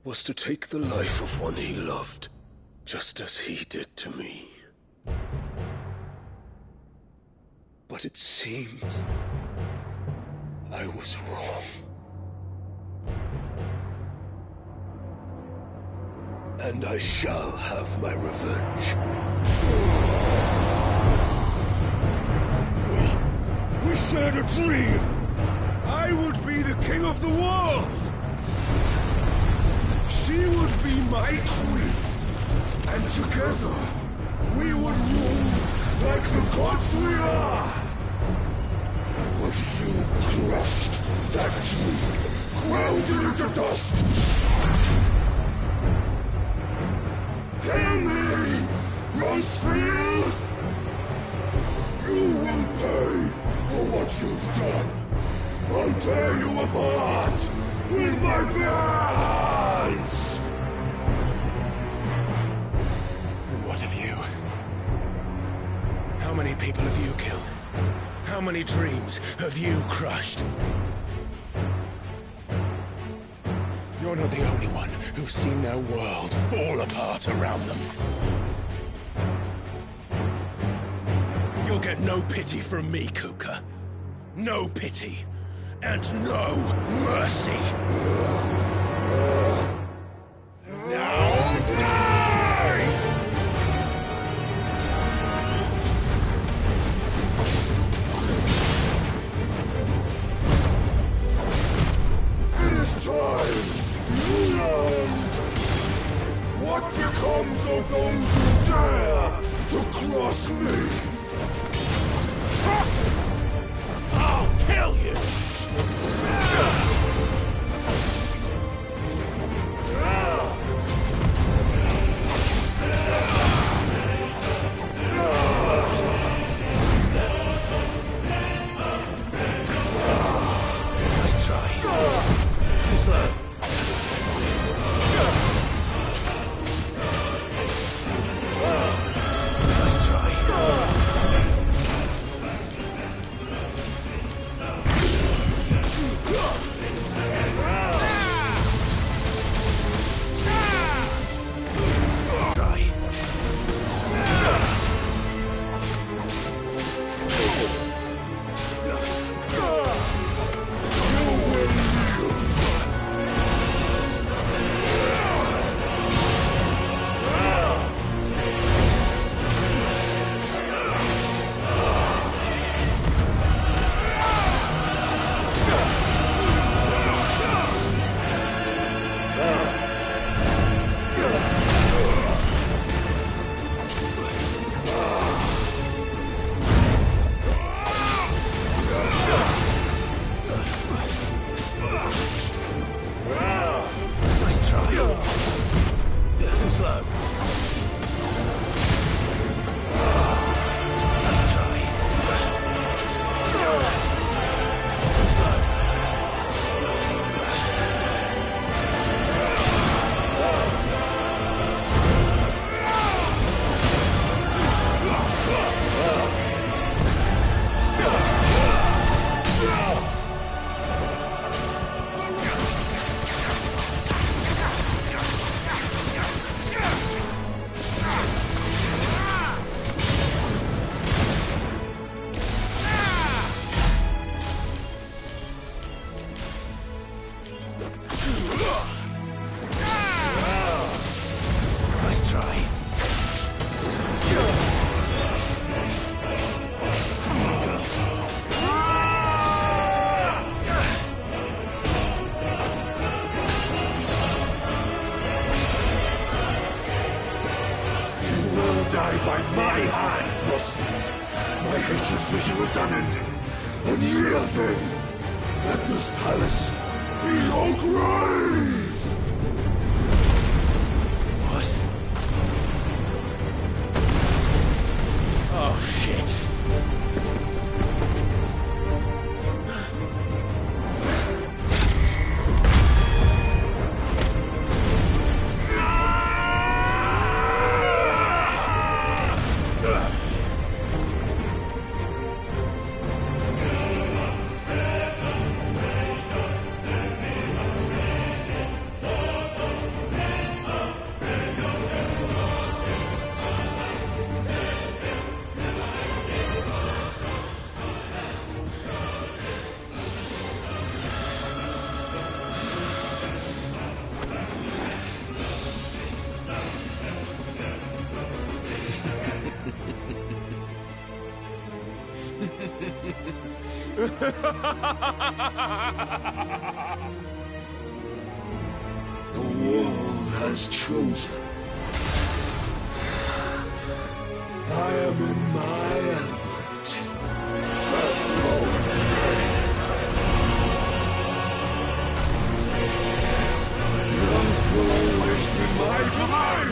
was to take the life of one he loved, just as he did to me. But it seems I was wrong. And I shall have my revenge. We shared a dream! I would be the king of the world! She would be my queen! And together, we would rule like the gods we are! But you crushed that dream, ground it into dust! Hear me, Rosfield! You will pay for what you've done. I'll tear you apart with my bare hands! And what of you? How many people have you killed? How many dreams have you crushed? You're not the only one who's seen their world fall apart around them. You'll get no pity from me, Kupka. No pity. And no mercy. Now die! It is time you learned what becomes of those who dare to cross me. Cross? I'll kill you! Nice try. Too slow. Nice try. Die by my hand, Frostfleet. My hatred for you is unending. And yield then. Let this palace be your grave! What? Oh, shit. The world has chosen. I am in my element. There's no escape. The earth will always be my domain.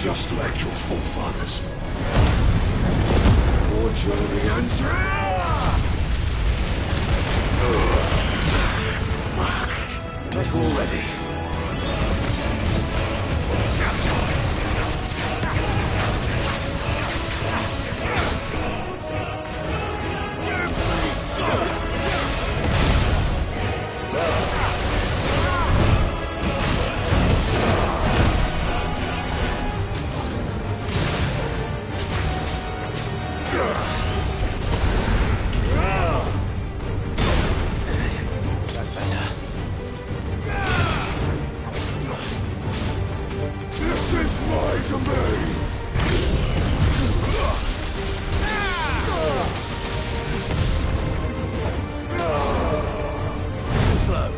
Just like your forefathers. Forge the answer! Fuck. Back already. That's better. This is my domain! Too slow.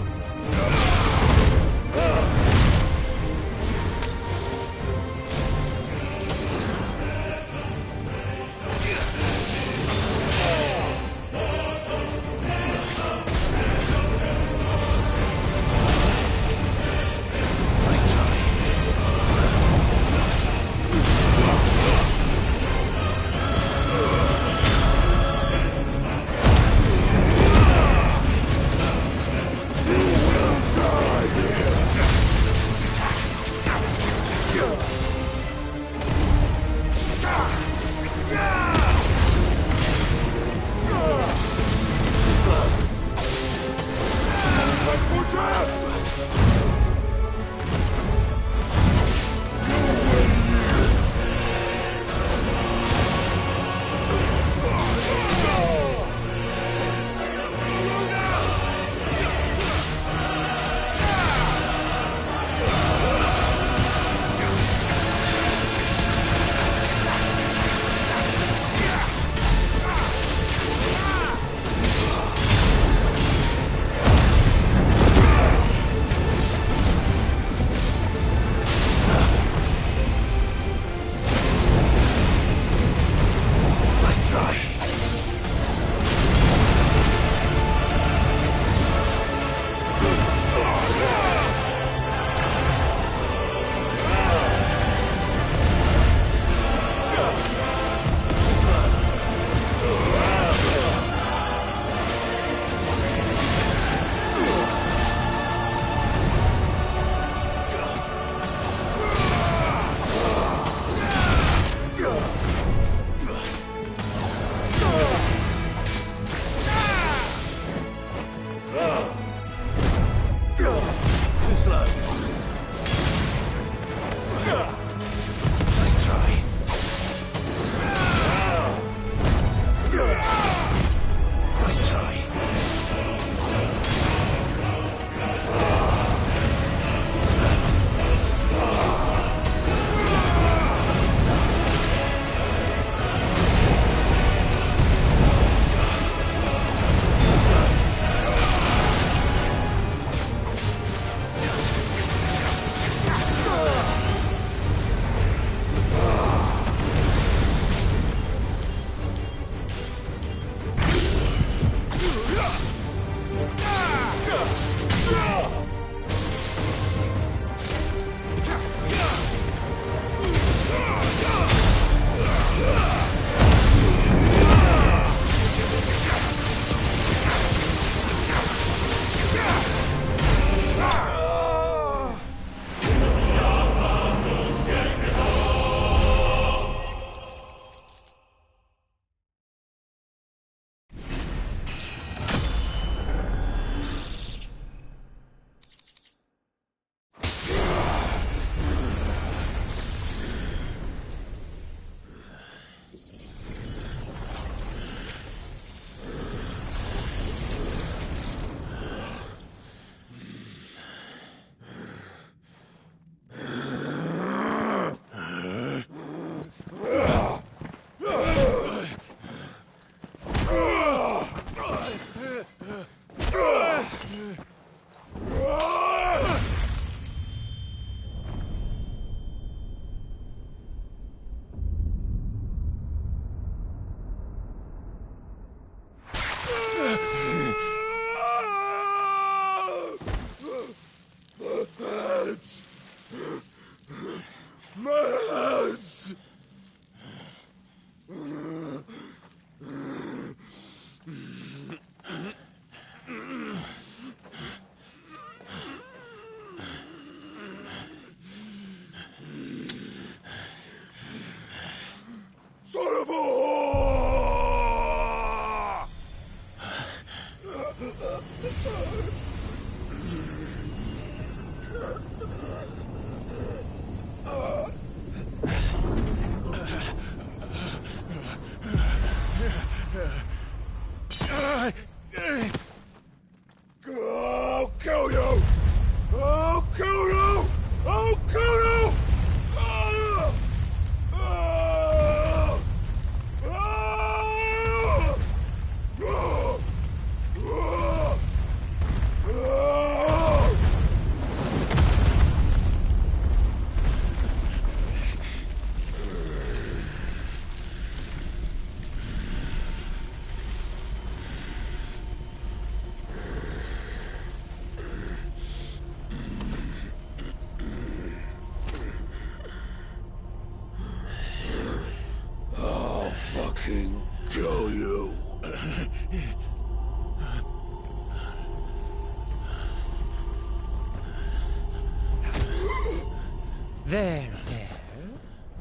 There.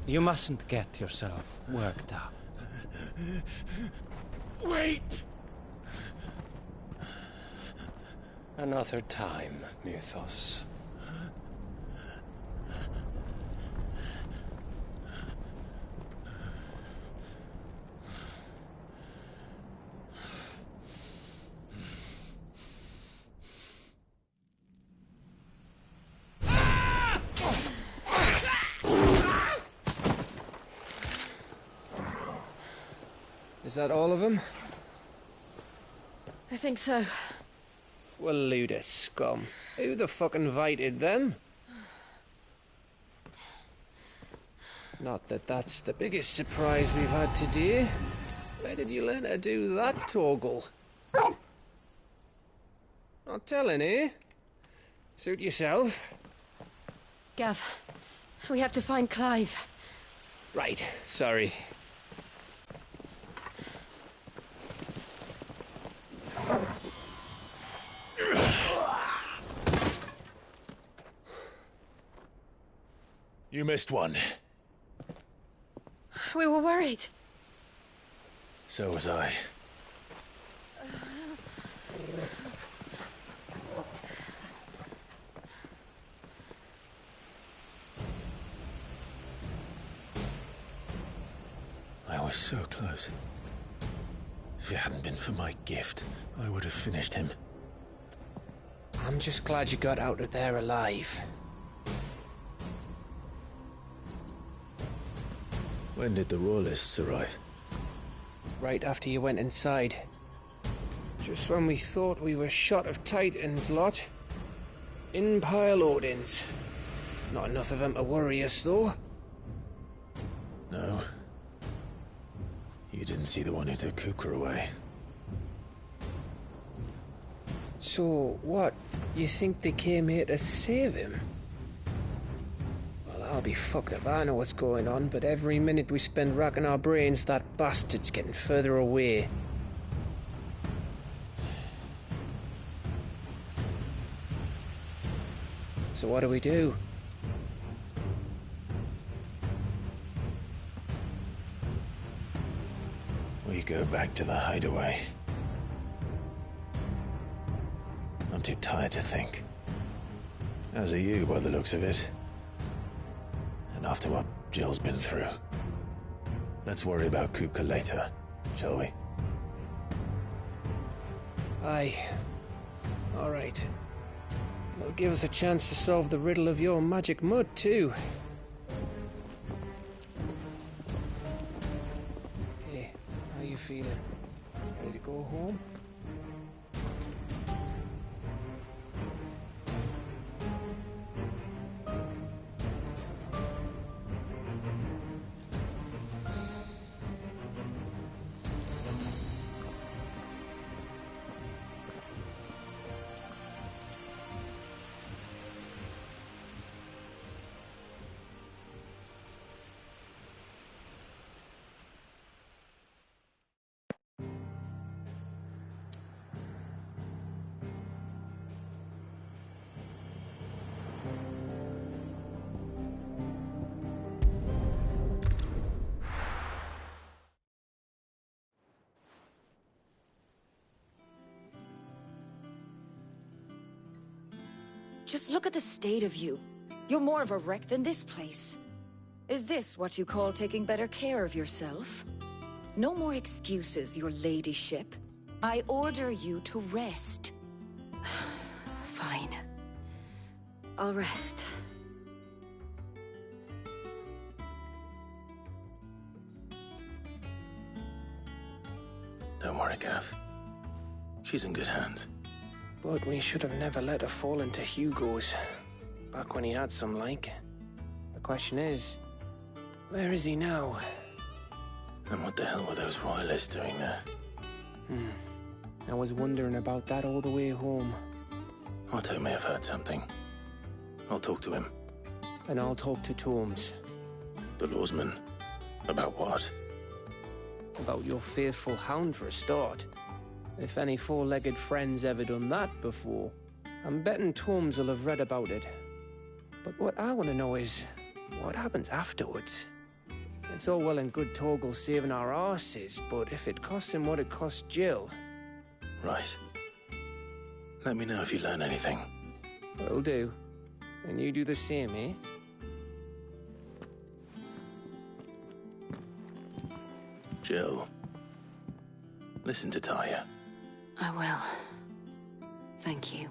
You mustn't get yourself worked up. Wait! Another time, Mythos. Is that all of them? I think so. Well, load of scum. Who the fuck invited them? Not that that's the biggest surprise we've had today. Where did you learn to do that, Toggle? Not telling, eh? Suit yourself. Gav, we have to find Clive. Right, sorry. You missed one. We were worried. So was I. I was so close. If it hadn't been for my gift, I would have finished him. I'm just glad you got out of there alive. When did the Royalists arrive? Right after you went inside. Just when we thought we were shot of Titans, lot. In pile Odins. Not enough of them to worry us, though. No. You didn't see the one who took Kupka away. So, what? You think they came here to save him? Well, I'll be fucked if I know what's going on, but every minute we spend racking our brains, that bastard's getting further away. So what do we do? We go back to the hideaway. I'm too tired to think. As are you, by the looks of it. And after what Jill's been through. Let's worry about Kupka later, shall we? Aye. All right. It'll give us a chance to solve the riddle of your magic mud, too. Hey, how you feeling? Ready to go home? Just look at the state of you. You're more of a wreck than this place. Is this what you call taking better care of yourself? No more excuses, your ladyship. I order you to rest. Fine. I'll rest. Don't worry, Gav. She's in good hands. But we should have never let her fall into Hugo's. Back when he had some like. The question is, where is he now? And what the hell were those royalists doing there? I was wondering about that all the way home. Otto may have heard something. I'll talk to him. And I'll talk to Torms. The lawsman. About what? About your faithful hound for a start. If any four-legged friend's ever done that before, I'm betting Torms will have read about it. But what I want to know is, what happens afterwards? It's all well and good Torgal saving our arses, but if it costs him what it cost Jill... Right. Let me know if you learn anything. Will do. And you do the same, eh? Jill, listen to Taya. I will. Thank you.